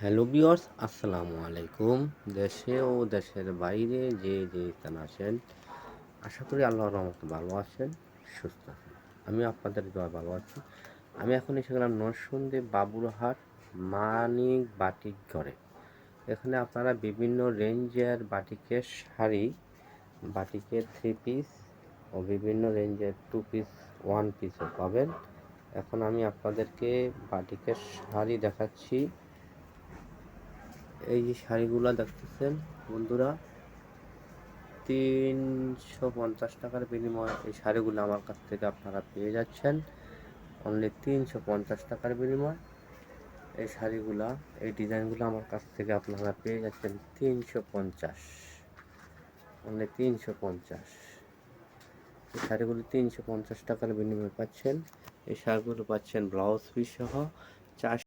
Hello viewers, আসসালামু আলাইকুম। দেশে ও দেশের বাইরে যে স্থানে আছেন, আশা করি আল্লাহর রহমতে ভালো আছেন, সুস্থ আছেন। আমি আপনাদের দোয়া ভালো আছি। আমি এখন এসে গেলাম নরসিংদী বাবুরহাট মানিক বাটিক ঘরে। এখানে আপনারা বিভিন্ন রেঞ্জের বাটিকের শাড়ি, বাটিকের 3 পিস ও বিভিন্ন রেঞ্জের 2 পিস, 1 পিসও পাবেন। এখন আমি আপনাদেরকে বাটিকের শাড়ি দেখাচ্ছি। এই যে শাড়িগুলা দেখতেছেন বন্ধুরা, 350 টাকার বিনিময়ে এই শাড়িগুলো আমার কাছ থেকে আপনারা পেয়ে যাচ্ছেন। অনলি 350 টাকার বিনিময়ে এই শাড়িগুলা, এই ডিজাইনগুলো আমার কাছ থেকে আপনারা পেয়ে যাচ্ছেন 350, অনলি 350। এই শাড়িগুলো 350 টাকার বিনিময়ে পাচ্ছেন। এই শাড়িগুলো পাচ্ছেন ব্লাউজ পিস সহ 4